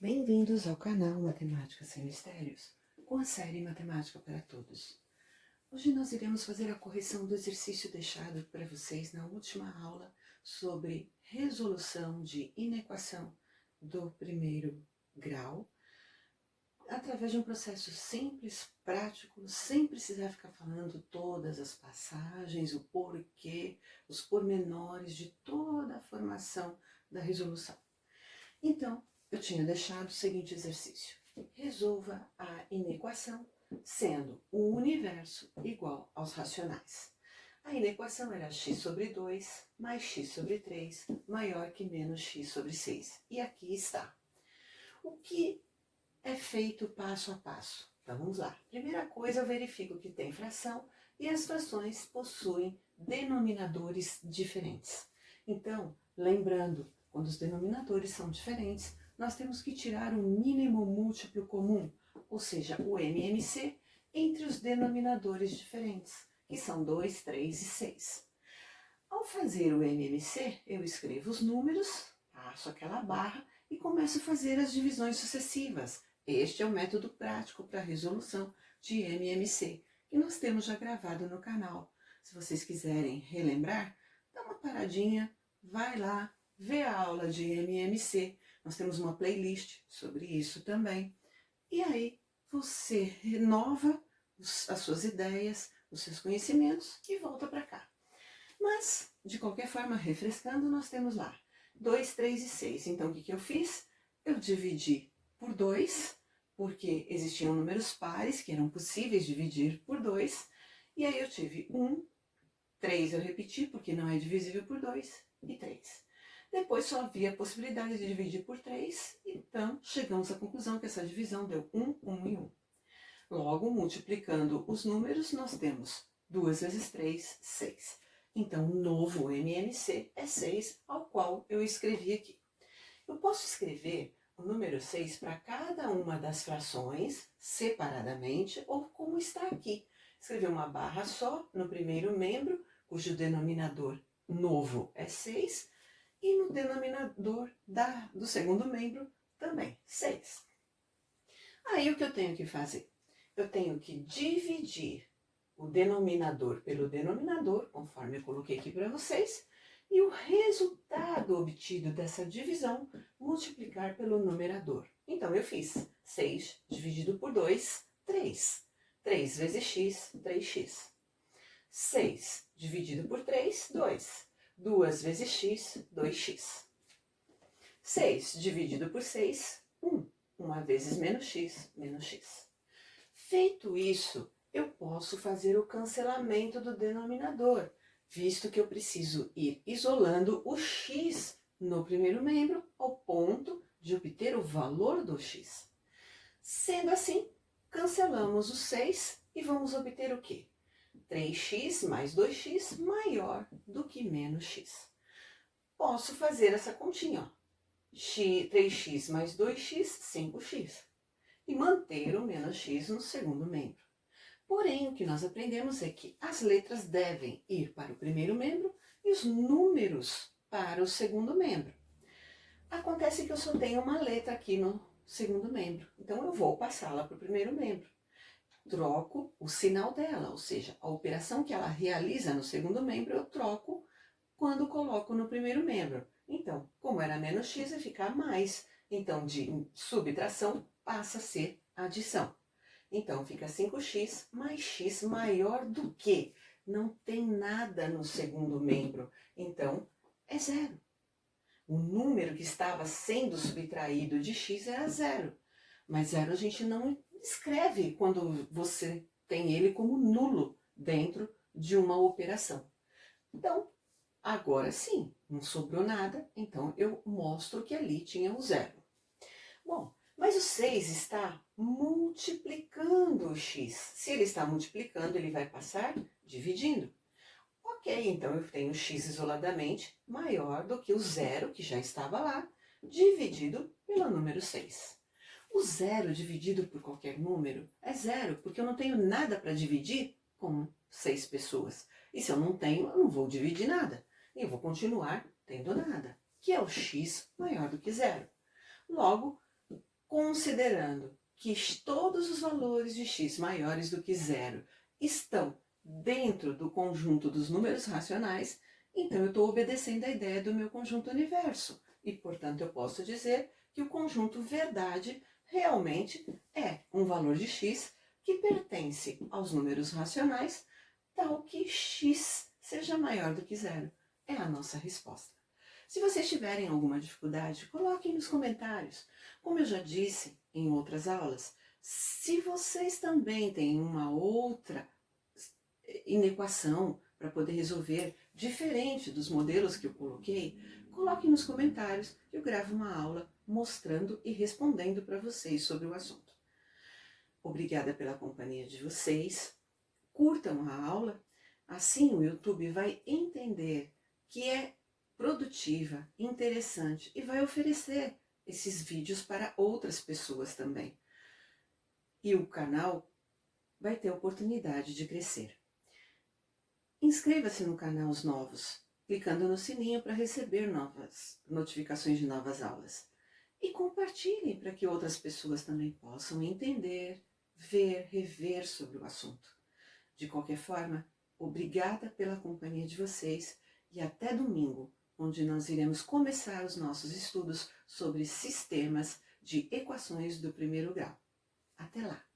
Bem-vindos ao canal Matemática Sem Mistérios, com a série Matemática para Todos. Hoje nós iremos fazer a correção do exercício deixado para vocês na última aula sobre resolução de inequação do primeiro grau, através de um processo simples, prático, sem precisar ficar falando todas as passagens, o porquê, os pormenores de toda a formação da resolução. Então, eu tinha deixado o seguinte exercício. Resolva a inequação sendo o universo igual aos racionais. A inequação era x sobre 2 mais x sobre 3 maior que menos x sobre 6. E aqui está. O que é feito passo a passo? Então vamos lá. Primeira coisa, eu verifico que tem fração e as frações possuem denominadores diferentes. Então, lembrando, quando os denominadores são diferentes, nós temos que tirar o mínimo múltiplo comum, ou seja, o MMC, entre os denominadores diferentes, que são 2, 3 e 6. Ao fazer o MMC, eu escrevo os números, passo aquela barra e começo a fazer as divisões sucessivas. Este é o método prático para a resolução de MMC, que nós temos já gravado no canal. Se vocês quiserem relembrar, dá uma paradinha, vai lá, vê a aula de MMC. Nós temos uma playlist sobre isso também. E aí você renova as suas ideias, os seus conhecimentos e volta para cá. Mas, de qualquer forma, refrescando, nós temos lá 2, 3 e 6. Então, o que eu fiz? Eu dividi por 2, porque existiam números pares que eram possíveis de dividir por 2. E aí eu tive 1, 3 eu repeti, porque não é divisível por 2, e 3. Depois só havia a possibilidade de dividir por 3, então chegamos à conclusão que essa divisão deu 1, 1 e 1. Logo, multiplicando os números, nós temos 2 vezes 3, 6. Então, o novo MMC é 6, ao qual eu escrevi aqui. Eu posso escrever o número 6 para cada uma das frações, separadamente, ou como está aqui. Escrever uma barra só no primeiro membro, cujo denominador novo é 6, e no denominador do segundo membro também, 6. Aí o que eu tenho que fazer? Eu tenho que dividir o denominador pelo denominador, conforme eu coloquei aqui para vocês, e o resultado obtido dessa divisão multiplicar pelo numerador. Então eu fiz 6 dividido por 2, 3. 3 vezes x, 3x. 6 dividido por 3, 2. 2 vezes x, 2x. 6 dividido por 6, 1. 1 vezes menos x, menos x. Feito isso, eu posso fazer o cancelamento do denominador, visto que eu preciso ir isolando o x no primeiro membro ao ponto de obter o valor do x. Sendo assim, cancelamos o 6 e vamos obter o quê? 3x mais 2x maior do que menos x. Posso fazer essa continha, ó. 3x mais 2x, 5x. E manter o menos x no segundo membro. Porém, o que nós aprendemos é que as letras devem ir para o primeiro membro e os números para o segundo membro. Acontece que eu só tenho uma letra aqui no segundo membro, então eu vou passá-la para o primeiro membro. Troco o sinal dela, ou seja, a operação que ela realiza no segundo membro, eu troco quando coloco no primeiro membro. Então, como era menos x, vai ficar mais. Então, de subtração passa a ser adição. Então, fica 5x mais x maior do que. Não tem nada no segundo membro. Então, é zero. O número que estava sendo subtraído de x era zero. Mas zero a gente não escreve quando você tem ele como nulo dentro de uma operação. Então, agora sim, não sobrou nada, então eu mostro que ali tinha o zero. Bom, mas o 6 está multiplicando o x. Se ele está multiplicando, ele vai passar dividindo. Ok, então eu tenho x isoladamente maior do que o zero, que já estava lá, dividido pelo número 6. O zero dividido por qualquer número é zero, porque eu não tenho nada para dividir com 6 pessoas. E se eu não tenho, eu não vou dividir nada. E eu vou continuar tendo nada, que é o x maior do que zero. Logo, Considerando que todos os valores de x maiores do que zero estão dentro do conjunto dos números racionais, então eu estou obedecendo a ideia do meu conjunto universo. E, portanto, eu posso dizer que o conjunto verdade realmente é um valor de x que pertence aos números racionais, tal que x seja maior do que zero. É a nossa resposta. Se vocês tiverem alguma dificuldade, coloquem nos comentários. Como eu já disse em outras aulas, se vocês também têm uma outra inequação para poder resolver diferente dos modelos que eu coloquei, coloquem nos comentários que eu gravo uma aula mostrando e respondendo para vocês sobre o assunto. Obrigada pela companhia de vocês. Curtam a aula, assim o YouTube vai entender que é produtiva, interessante e vai oferecer esses vídeos para outras pessoas também. E o canal vai ter oportunidade de crescer. Inscreva-se no canal Os Novos, clicando no sininho para receber novas notificações de novas aulas. E compartilhem para que outras pessoas também possam entender, ver, rever sobre o assunto. De qualquer forma, obrigada pela companhia de vocês e até domingo, onde nós iremos começar os nossos estudos sobre sistemas de equações do primeiro grau. Até lá!